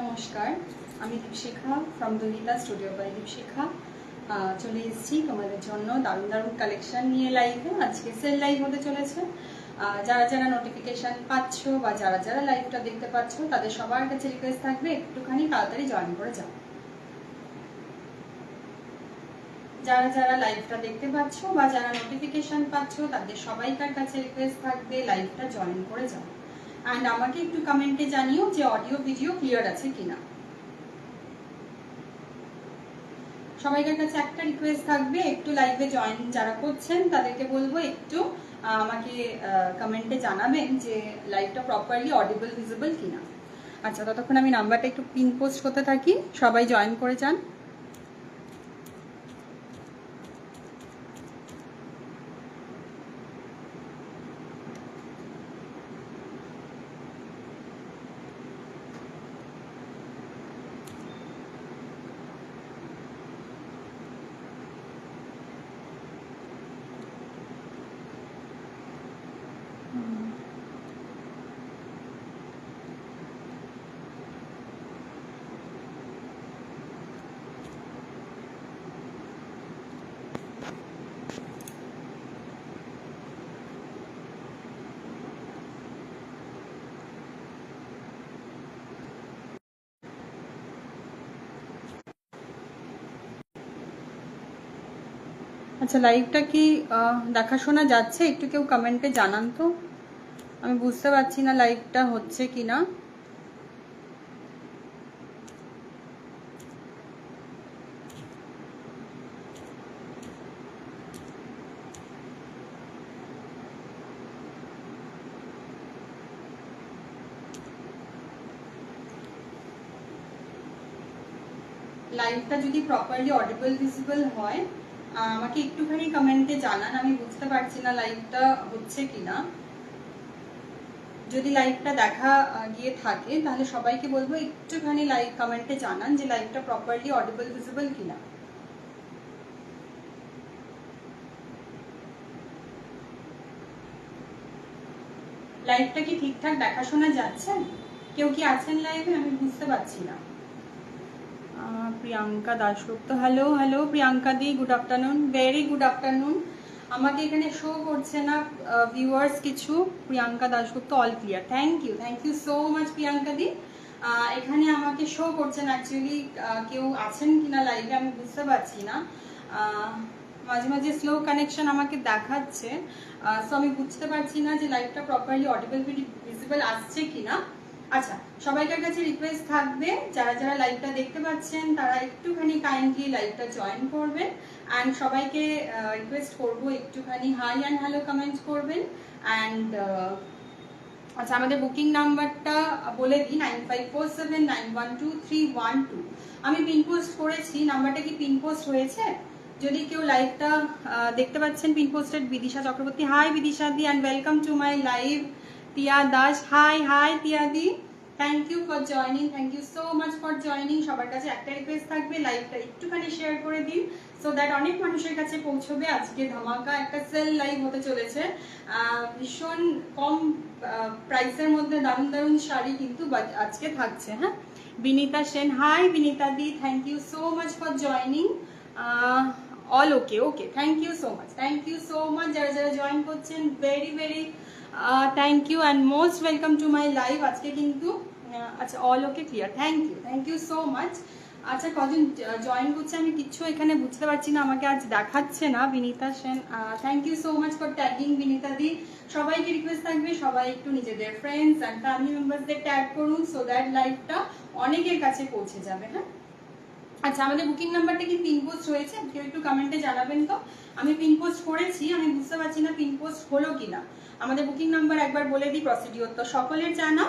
নমস্কার, আমি দীপশিখা from দহিতা studio by দীপশিখা। চলে এসেছি তোমাদের জন্য দারুণ দারুণ কালেকশন নিয়ে লাইভে। আজকে সেল লাইভ হতে চলেছে। যারা যারা নোটিফিকেশন পাচ্ছ বা যারা যারা লাইভটা দেখতে পাচ্ছ তাদের সবার কাছে রিকোয়েস্ট থাকবে একটুখানি তাড়াতাড়ি জয়েন করে যাও। যারা যারা লাইভটা দেখতে পাচ্ছ বা যারা নোটিফিকেশন পাচ্ছ তাদের সবাইকার কাছে রিকোয়েস্ট থাকবে লাইভটা জয়েন করে যাও। অ্যান্ড আমাকে একটু কমেন্টে জানিও যে অডিও ভিডিও ক্লিয়ার আছে কিনা। সবাইকার কাছে একটা রিকোয়েস্ট থাকবে, একটু লাইভে জয়েন যারা করছেন তাদেরকে বলবো একটু আমাকে কমেন্টে জানাবেন যে লাইভটা প্রপারলি অডিবল ভিজিবল কিনা। আচ্ছা, ততক্ষণ আমি নাম্বারটা একটু পিন পোস্ট করতে থাকি, সবাই জয়েন করে যান। আচ্ছা, লাইভটা কি দেখাশোনা যাচ্ছে? একটু কেউ কমেন্টে জানান তো, আমি বুঝতে পারছি না লাইভটা হচ্ছে কিনা। লাইভটা যদি প্রপারলি অডিবল ভিজিবল হয় আমাকে একটুখানি কমেন্টে জানান, আমি বুঝতে পারছি না লাইভটা হচ্ছে কিনা। যদি লাইভটা দেখা গিয়ে থাকে তাহলে সবাইকে বলবো একটুখানি লাইভ কমেন্টে জানান যে লাইভটা প্রপারলি অডিবল ভিজিবল কিনা। লাইভটা কি ঠিকঠাক দেখাশোনা যাচ্ছে? কেউ কি আছেন লাইভে? আমি বুঝতে পারছি না। Priyanka Dasgupta, hello hello Priyanka di, good afternoon, very good afternoon. আমাকে এখানে শো করছে না ভিউয়ার্স কিছু। Priyanka Dasgupta, all clear, thank you so much Priyanka di. এখানে আমাকে শো করছেন, অ্যাকচুয়ালি কেউ আছেন কিনা লাইভে আমি বুঝতে পারছি না। মাঝে মাঝে স্লো কানেকশন আমাকে দেখাচ্ছে, সো আমি বুঝতে পারছি না যে লাইভটা প্রপারলি অডিবল ভিজিবল আসছে কিনা। আচ্ছা, সবাইকার কাছে রিকোয়েস্ট থাকবে যারা যারা লাইভটা দেখতে পাচ্ছেন তারা একটুখানি কাইন্ডলি লাইভটা জয়েন করবেন। অ্যান্ড সবাইকে রিকোয়েস্ট করবো একটুখানি হাই অ্যান্ড হ্যালো কমেন্টস করবেন। অ্যান্ড আচ্ছা, আমাদের বুকিং নাম্বারটা বলে দিই 9547912312। আমি পিন পোস্ট করেছি, নাম্বারটা কি পিন পোস্ট হয়েছে? যদি কেউ লাইভটা দেখতে পাচ্ছেন pin posted, Bidisha Chakraborty, hi Bidisha di and welcome to my live. Tia Das, hi Tia di, thank you for joining, thank you so much for joining. সবার কাছে একটা রিকোয়েস্ট থাকবে লাইভটা একটুখানি শেয়ার করে দিন, সো দ্যাট অনেক মানুষের কাছে পৌঁছবে। আজকে ধামাকা একটা সেল লাইভ হতে চলেছে, ভীষণ কম প্রাইসের মধ্যে দারুণ দারুণ শাড়ি কিন্তু আজকে থাকছে। হ্যাঁ, বিনীতা সেন, হাই বিনীতা দি, thank you so much for joining. All okay, thank you so much যারা যারা জয়েন করছেন, very very thank you and most welcome to my live. আজকে কিন্তু আচ্ছা, all okay clear, thank you so much. আচ্ছা, কজন join করছে আমি কিচ্ছু এখানে বুঝতে পারছি না, আমাকে আজ দেখাচ্ছে না। Binita Sen, thank you so much for tagging Binita di. সবাইকে রিকোয়েস্ট থাকবে সবাই একটু নিজেদের ফ্রেন্ডস অ্যান্ড ফ্যামিলি মেম্বার্সদের ট্যাগ করুন, সো দ্যাট লাইভটা অনেকের কাছে পৌঁছে যাবে। হ্যাঁ, আচ্ছা, আমাদের বুকিং নাম্বারটা কি পিন পোস্ট হয়েছে? কেউ একটু কমেন্টে জানাবেন তো। আমি পিন পোস্ট করেছি, আমি বুঝতে পারছি না পিন পোস্ট হলো কিনা। আমাদের বুকিং নাম্বার একবার বলে দিই, প্রসিডিওর তো সকলের জানা।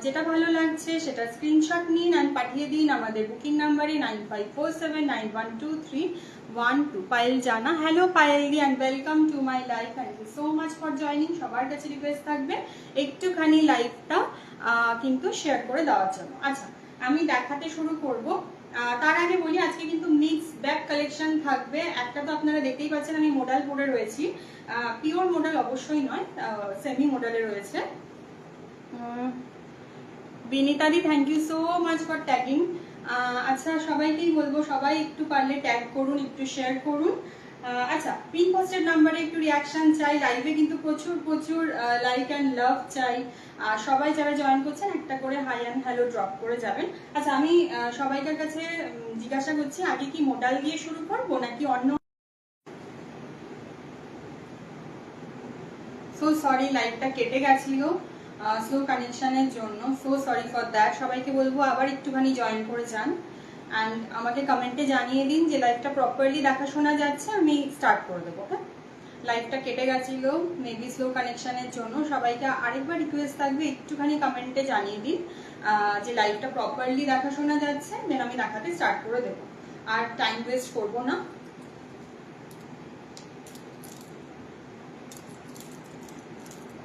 যেটা ভালো লাগছে সেটা স্ক্রিনশট নিন অ্যান্ড পাঠিয়ে দিন আমাদের বুকিং নাম্বারে 9547912312। পায়েল জানা, হ্যালো পায়েল দি and welcome to my live, thank you so much for joining. সবার কাছে রিকোয়েস্ট থাকবে একটুখানি লাইভটা কিন্তু শেয়ার করে দেওয়ার জন্য। আচ্ছা, আমি দেখাতে শুরু করব। তার আগে বলি আজকে কিন্তু মিক্স ব্যাগ কালেকশন থাকবে। একটা তো আপনারা দেখতেই পাচ্ছেন আমি মডেল পরে রয়েছি, পিওর মডেল অবশ্যই নয়, সেমি মডেলে রয়েছে। বিনিতাদি thank you so much for tagging. আচ্ছা সবাইকেই বলবো, সবাই একটু পারলে ট্যাগ করুন, একটু শেয়ার করুন। আচ্ছা পিন পোস্টেড নাম্বারে একটু রিয়াকশন চাই, লাইভে কিন্তু প্রচুর প্রচুর লাইক অ্যান্ড লাভ চাই। সবাই যারা জয়েন করছেন একটা করে হাই অ্যান্ড হ্যালো ড্রপ করে যাবেন। আচ্ছা আমি সবাইকার কাছে জিজ্ঞাসা করছি, আগে কি মোডাল দিয়ে শুরু করবো নাকি অন্য? সো সরি, লাইভটা কেটে গেছিল স্লো কানেকশনের জন্য, সো সরি ফর দ্যাট। সবাইকে বলবো আবার একটুখানি জয়েন করে যান অ্যান্ড আমাকে কমেন্টে জানিয়ে দিন যে লাইভটা প্রপারলি দেখাশোনা যাচ্ছে, আমি স্টার্ট করে দেবো। হ্যাঁ, লাইভটা কেটে গেছিল মেবি স্লো কানেকশনের জন্য। সবাইকে আরেকবার রিকোয়েস্ট থাকবে একটুখানি কমেন্টে জানিয়ে দিন যে লাইভটা প্রপারলি দেখাশোনা যাচ্ছে, দেন আমি দেখাতে স্টার্ট করে দেবো। আর টাইম ওয়েস্ট করবো না।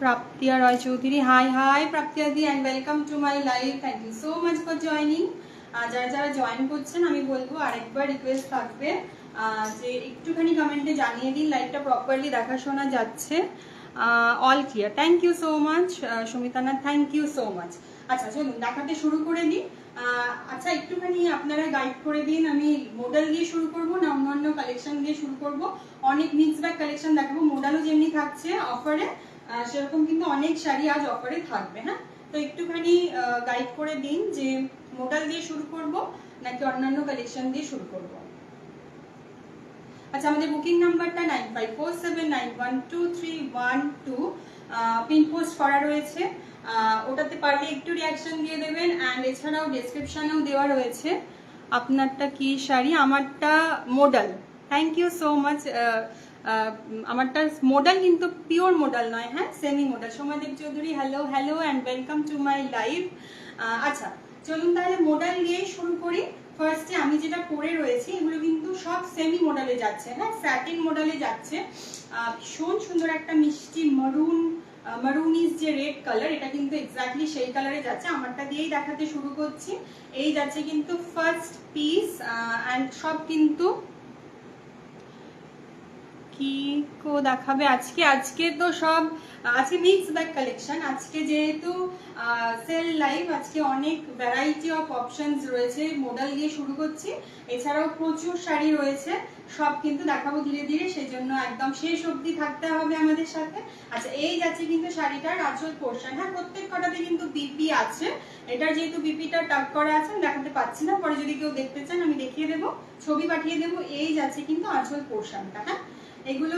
Praptiya Roy Chaudhary, hi Praptiya di and welcome to my live. Thank you so much for joining. যারা যারা জয়েন করছেন আমি বলবো আরেকবার রিকোয়েস্ট থাকবে যে একটুখানি কমেন্টে জানিয়ে দিন লাইভটা প্রপারলি দেখাশোনা যাচ্ছে। All clear, thank you so much সুমিতানা, থ্যাংক ইউ সো মাচ। আচ্ছা চলুন দেখাতে শুরু করে দিই। আচ্ছা একটুখানি আপনারা গাইড করে দিন, আমি মডেল দিয়ে শুরু করব না অন্যান্য কালেকশন দিয়ে শুরু করব? অনেক মিক্স ব্যাগ কালেকশন দেখাবো, মডেলও যেমনি থাকছে অফারে সেরকম কিন্তু অনেক শাড়ি আজ অফারে থাকবে। হ্যাঁ, তো একটুখানি গাইড করে দিন যে মডেল দিয়ে শুরু করব নাকি অন্যান্য কালেকশন দিয়ে শুরু করব। আচ্ছা আমাদের বুকিং নাম্বারটা 9547912312, পিন পোস্ট করা রয়েছে, ওটাতে পারলে একটু রিয়াকশন দিয়ে দেবেন। অ্যান্ড এছাড়াও ডেসক্রিপশনেও দেওয়া রয়েছে। আপনারটা কি শাড়ি? আমারটা model, thank you so much. আমারটা মডেল কিন্তু পিওর মডেল নয়, হ্যাঁ semi model. Soumyadeb Chowdhury hello hello and welcome to my live. আচ্ছা চলুন তাহলে মডেল দিয়ে শুরু করি। ফার্স্টে আমি যেটা পরে রয়েছি এগুলো কিন্তু সব সেমি মডেলে যাচ্ছে, হ্যাঁ স্যাটিন মডেলে যাচ্ছে। ভীষণ সুন্দর একটা মিষ্টি মারুনিস যে রেড কালার, এটা কিন্তু এক্স্যাক্টলি সেই কালারে যাচ্ছে। আমারটা দিয়েই দেখাতে শুরু করছি। এই যাচ্ছে কিন্তু ফার্স্ট পিস অ্যান্ড সব কিন্তু কি কো দেখাবে আজকে তো সব আজকে মিক্স ব্যাগ কালেকশন। আজকে যেহেতু সেল লাইভ, আজকে অনেক ভ্যারাইটি অফ অপশনস রয়েছে। মডেল দিয়ে শুরু করছি, এছাড়াও প্রচুর শাড়ি রয়েছে, সব কিন্তু দেখাবো ধীরে ধীরে, সেই জন্য একদম শেষ অবধি থাকতে হবে আমাদের সাথে। আচ্ছা এই যাচ্ছে কিন্তু শাড়িটার আঁচল পোর্শন। হ্যাঁ প্রত্যেক কটাতে কিন্তু বিপি আছে, এটার যেহেতু বিপিটা টাক করা আছে আমি দেখাতে পাচ্ছি না, পরে যদি কেউ দেখতে চান আমি দেখিয়ে দেবো, ছবি পাঠিয়ে দেবো। এই যাচ্ছে কিন্তু আঁচল পোর্শনটা। হ্যাঁ এগুলো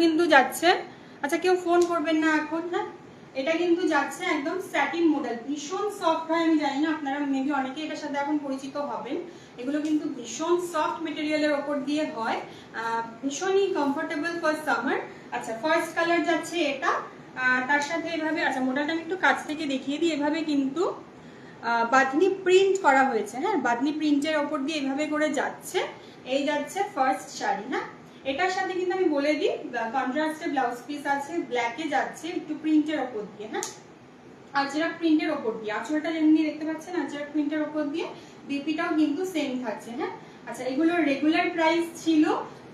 কিন্তু যাচ্ছে। আচ্ছা কেউ ফোন করবেন না এখন। হ্যাঁ এটা কিন্তু যাচ্ছে একদম স্যাটিন মডেল, ভীষণ সফট হয়। আমি জানি না আপনারা মেবি অনেকে এটার সাথে এখন পরিচিত হবেন। এগুলো কিন্তু ভীষণ সফট মেটেরিয়ালের ওপর দিয়ে হয়, ভীষণই কমফোর্টেবল ফর সামার। আচ্ছা ফার্স্ট কালার যাচ্ছে এটা, তার সাথে এভাবে, আচ্ছা মডেলটা আমি একটু কাছ থেকে দেখিয়ে দিই। এভাবে কিন্তু বাঁধনি প্রিন্ট করা হয়েছে, হ্যাঁ বাঁধনি প্রিন্টের ওপর দিয়ে এভাবে করে যাচ্ছে। এই যাচ্ছে ফার্স্ট শাড়ি। হ্যাঁ এটার সাথে কিন্তু আমি বলে দিই কন্ট্রাস্টে ব্লাউজ পিস আছে, ব্ল্যাকে যাচ্ছে একটু প্রিন্টের ওপর দিয়ে। হ্যাঁ আজরাক প্রিন্টের ওপর দিয়ে, আঁচলটা যেমনি দেখতে পাচ্ছেন আজরাক প্রিন্টের ওপর দিয়ে, বিপিটাও কিন্তু সেম থাকছে। হ্যাঁ আচ্ছা এগুলোর রেগুলার প্রাইস ছিল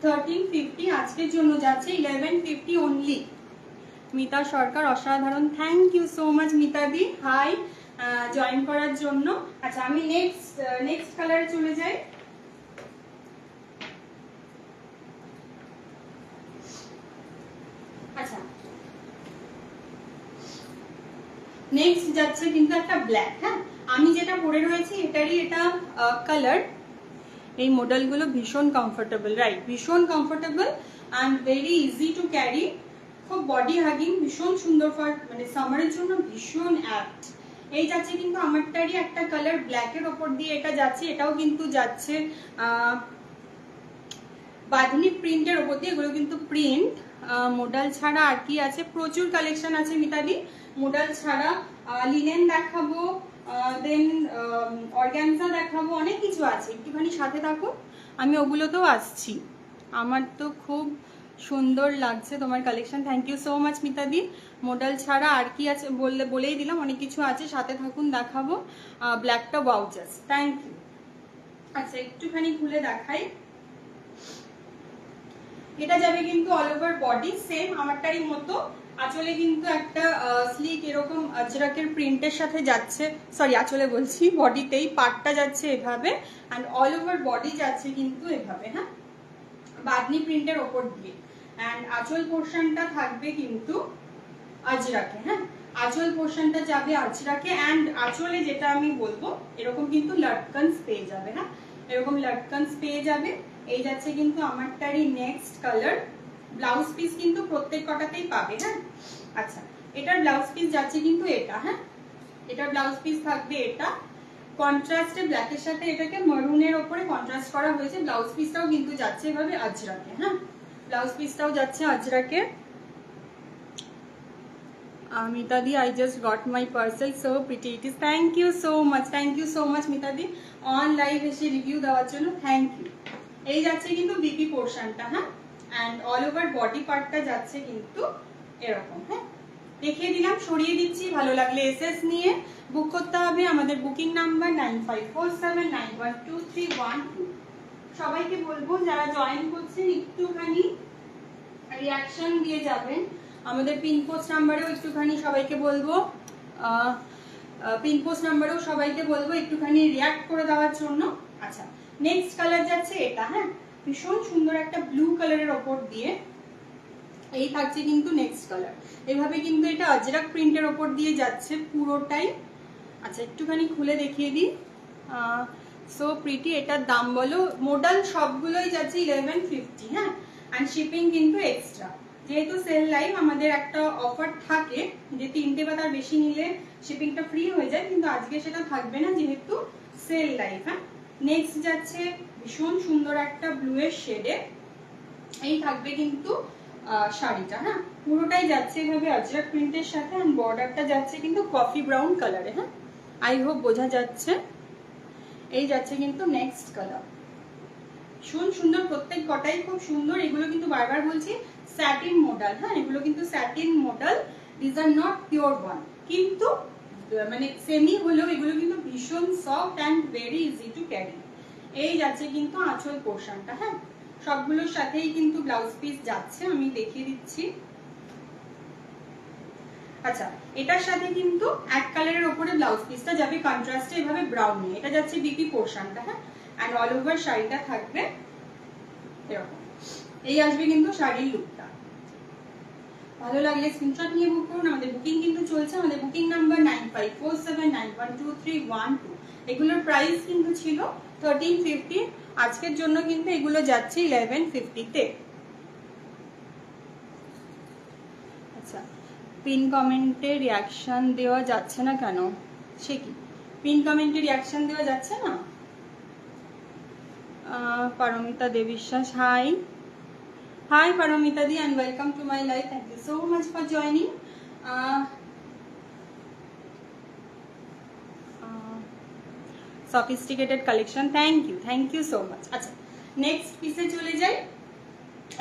1350, আজকের জন্য যাচ্ছে 1150 অনলি। মিতা সরকার অসাধারণ, থ্যাংক ইউ সো মাচ মিতাদি, হাই জয়েন করার জন্য। আচ্ছা আমি নেক্সট কালারে চলে যাই। আচ্ছা নেক্সট যাচ্ছে কিন্তু একটা ব্ল্যাক। হ্যাঁ আমি যেটা পরে রয়েছি এটারই এটা কালার। এই মডেলগুলো ভীষণ কমফোর্টেবল, রাইট ভীষণ comfortable and very easy to carry, খুব বডি হাগিং, ভীষণ সুন্দর ফর মানে সামারের জন্য ভীষণ অ্যাপ্ট। এই যাচ্ছে কিন্তু আমারটারই একটা কালার, ব্ল্যাকের ওপর দিয়ে এটা যাচ্ছে। এটাও কিন্তু যাচ্ছে বাঁধনি প্রিন্টের ওপর দিয়ে, এগুলো কিন্তু প্রিন্ট। মডেল ছাড়া আর কি আছে? প্রচুর কালেকশন আছে মিতাদি, মডেল ছাড়া লিনেন দেখাবো, দেন অর্গানজা দেখাবো, অনেক কিছু আছে। একটুখানি সাথে থাকুন, আমি ওগুলোতেও আসছি। আমার তো খুব সুন্দর লাগছে তোমার collection, thank you so much মিতাদি। মডেল ছাড়া আর কি আছে বলেই দিলাম, অনেক কিছু আছে, সাথে থাকুন দেখাবো। ব্ল্যাকটা ওয়াউচার্স, থ্যাংক ইউ। আচ্ছা একটুখানি খুলে দেখাই। এটা যাবে কিন্তু অল ওভার বডি সেম আমারটারই মতো। আঁচলে কিন্তু একটা স্লিক এরকম আজরাকের প্রিন্টের সাথে যাচ্ছে, সরি আঁচলে বলছি, বডিতেই পাটটা যাচ্ছে এভাবে, অ্যান্ড অল ওভার বডি যাচ্ছে কিন্তু এভাবে, হ্যাঁ, বাদনি প্রিন্টের ওপর দিয়ে। অ্যান্ড আঁচল পোর্শনটা থাকবে কিন্তু আজরাকে, হ্যাঁ, আঁচল পোর্শনটা যাবে আজরাকে। অ্যান্ড আঁচলে যেটা আমি বলবো এরকম কিন্তু লটকনস পেয়ে যাবে, হ্যাঁ, এরকম লটকনস পেয়ে যাবে। এই যাচ্ছে কিন্তু আমারটারই নেক্সট কালার। ব্লাউজ পিস কিন্তু প্রত্যেক কটাতেই পাবে, হ্যাঁ। আচ্ছা, এটার ব্লাউজ পিস যাচ্ছে কিন্তু এটা, হ্যাঁ, এটার ব্লাউজ পিস থাকবে এটা। কন্ট্রাস্টে ব্ল্যাকের সাথে এটাকে মারুনের ওপরে কন্ট্রাস্ট করা হয়েছে। ব্লাউজ পিসটাও কিন্তু যাচ্ছে এভাবে আজরাকে, হ্যাঁ, ব্লাউজ পিসটাও যাচ্ছে আজরাকে। Mita di, I just got my parcel, so pretty it is. Thank you so much Mita di, on live এসে রিভিউ দেওয়ার জন্য থ্যাংক ইউ। এই যাচ্ছে কিন্তু বিপি পোর্শনটা, হ্যাঁ, এন্ড অল ওভার বডি পার্টটা যাচ্ছে কিন্তু এরকম, হ্যাঁ, দেখিয়ে দিলাম, সরিয়ে দিচ্ছি। ভালো লাগলে এসএস নিয়ে বুক করতে হবে। আমাদের বুকিং নাম্বার 9547912312। সবাইকে বলবো যারা জয়েন করছেন একটুখানি রিয়াকশন দিয়ে যাবেন। আমাদের পিন পোস্ট নাম্বারেও একটুখানি সবাইকে বলবো, পিন পোস্ট নাম্বারেও সবাইকে বলবো একটুখানি রিয়াক্ট করে দেওয়ার জন্য। আচ্ছা, নেক্সট কালার যাচ্ছে এটা, হ্যাঁ, ভীষণ সুন্দর একটা ব্লু কালারের ওপর দিয়ে এই থাকছে কিন্তু নেক্সট কালার। এভাবে কিন্তু এটা আজরাক প্রিন্টের ওপর দিয়ে যাচ্ছে পুরোটাই। আচ্ছা, একটুখানি খুলে দেখিয়ে দিই। So pretty. এটার দাম বলো? মডেল সবগুলোই যাচ্ছে 1150, হ্যাঁ, অ্যান্ড শিপিং কিন্তু এক্সট্রা। যেহেতু সেল লাইভ আমাদের একটা অফার থাকে যে 3টে বা তার বেশি নিলে শিপিংটা ফ্রি হয়ে যায়, কিন্তু আজকে সেটা থাকবে না যেহেতু সেল লাইভ, হ্যাঁ। নেক্সট যাচ্ছে ভীষণ সুন্দর একটা ব্লু এর শেডে, এই থাকবে কিন্তু শাড়িটা, হ্যাঁ, পুরোটাই যাচ্ছে এভাবে আজরাক প্রিন্টের সাথে, এন্ড বর্ডারটা যাচ্ছে কিন্তু কফি ব্রাউন কালারে, হ্যাঁ, আই হোপ বোঝা যাচ্ছে। এই যাচ্ছে কিন্তু নেক্সট কালার, ভীষণ সুন্দর, প্রত্যেক কটাই খুব সুন্দর। এগুলো কিন্তু বারবার বলছি স্যাটিন মডেল, হ্যাঁ, এগুলো কিন্তু satin model, this are not pure one, কিন্তু মানে সেমি হলেও এগুলো কিন্তু ভীষণ soft and very easy to carry. এই যাচ্ছে কিন্তু আঁচল পোর্শনটা, হ্যাঁ, সবগুলোর সাথেই কিন্তু ব্লাউজ পিস যাচ্ছে, আমি দেখিয়ে দিচ্ছি। আচ্ছা, এটার সাথে কিন্তু এক কালারের উপরে ব্লাউজ পিসটা যাবে কন্ট্রাস্টে এভাবে ব্রাউন নিয়ে। এটা যাচ্ছে বিপি পোর্শনটা, হ্যাঁ, এন্ড অল ওভার শাড়িটা থাকবে এরকম। এই আসবে কিন্তু শাড়ির লুকটা। ভালো লাগলে স্ক্রিনশট নিয়ে বুক করুন। আমাদের বুকিং কিন্তু চলছে। আমাদের বুকিং নাম্বার 9547912312। এগুলোর প্রাইস কিন্তু ছিল 1350, আজকের জন্য কিন্তু এগুলো যাচ্ছে 1150 তে। আচ্ছা, পিন কমেন্টে রিয়াকশন দেওয়া যাচ্ছে না কেন? সে কি, পিন কমেন্টে রিয়াকশন দেওয়া যাচ্ছে না? পারমিতা দে বিশ্বাস, হাই হাই পারমিতা দি, and welcome to my live. Thank you so much for joining. Sophisticated collection, thank you so much. আচ্ছা, নেক্সট পিসে চলে যাই।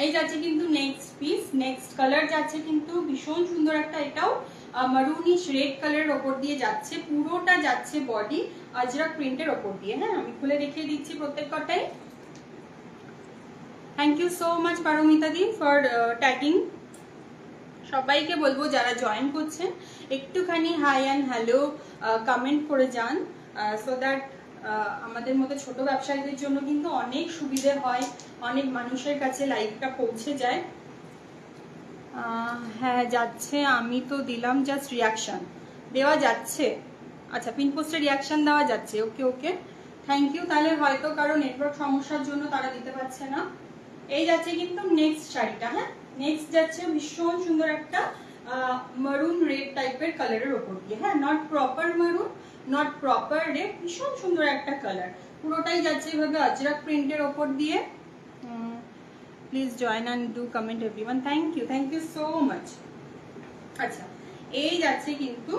এই যাচ্ছে কিন্তু নেক্সট পিস, নেক্সট কালার যাচ্ছে কিন্তু ভীষণ সুন্দর একটা, এটাও মারুনিশ রেড কালারের ওপর দিয়ে যাচ্ছে, পুরোটা যাচ্ছে বডি আজরাক প্রিন্টের ওপর দিয়ে, হ্যাঁ, আমি খুলে দেখিয়ে দিচ্ছি প্রত্যেক কটাই। Thank you so much Paromita দি ফর ট্যাগিং। সবাইকে বলবো যারা জয়েন করছেন একটুখানি হাই অ্যান্ড হ্যালো কমেন্ট করে যান, সো দ্যাট আমাদের মতো ছোট ব্যবসায়ীদের জন্য কিন্তু অনেক সুবিধে হয়, অনেক মানুষের কাছে লাইভটা পৌঁছে যায়। হ্যাঁ যাচ্ছে, আমি তো দিলাম জাস্ট রিয়াকশন দেওয়া যাচ্ছে। আচ্ছা, পিন পোস্টে রিয়াকশন দেওয়া যাচ্ছে, ওকে ওকে, থ্যাংক ইউ। তাহলে হয়তো কারো নেটওয়ার্ক সমস্যার জন্য তারা দিতে পারছে না। এই যাচ্ছে কিন্তু নেক্সট শাড়িটা, হ্যাঁ, নেক্সট যাচ্ছে ভীষণ সুন্দর একটা মারুন রেড টাইপের কালারের ওপর দিয়ে, হ্যাঁ, নট প্রপার মারুন, নট প্রপার রেড, ভীষণ সুন্দর একটা কালার, পুরোটাই যাচ্ছে এভাবে আজরাক প্রিন্টের ওপর দিয়ে। Please join and do comment everyone, thank you so much. আচ্ছা, এই যাচ্ছে কিন্তু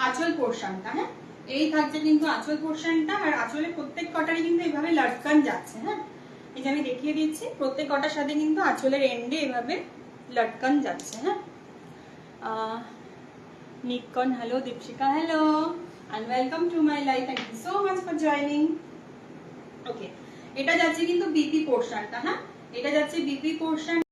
আঁচল পোর্শনটা, হ্যাঁ, এই থাকছে কিন্তু আঁচল পোর্শনটা, আর আঁচলের প্রত্যেক কটারই কিন্তু এইভাবে লটকান যাচ্ছে, হ্যাঁ, এই যে আমি দেখিয়ে দিচ্ছি প্রত্যেক কটার সাথে কিন্তু আঁচলের এন্ডে এভাবে লটকান যাচ্ছে, হ্যাঁ। Nikon, hello, Dipshikha, hello, and welcome to my live. Thank you so much for joining. ওকে, এটা যাচ্ছে কিন্তু বিপি পোর্শনটা, হ্যাঁ, এটা যাচ্ছে বিপি পোর্শন।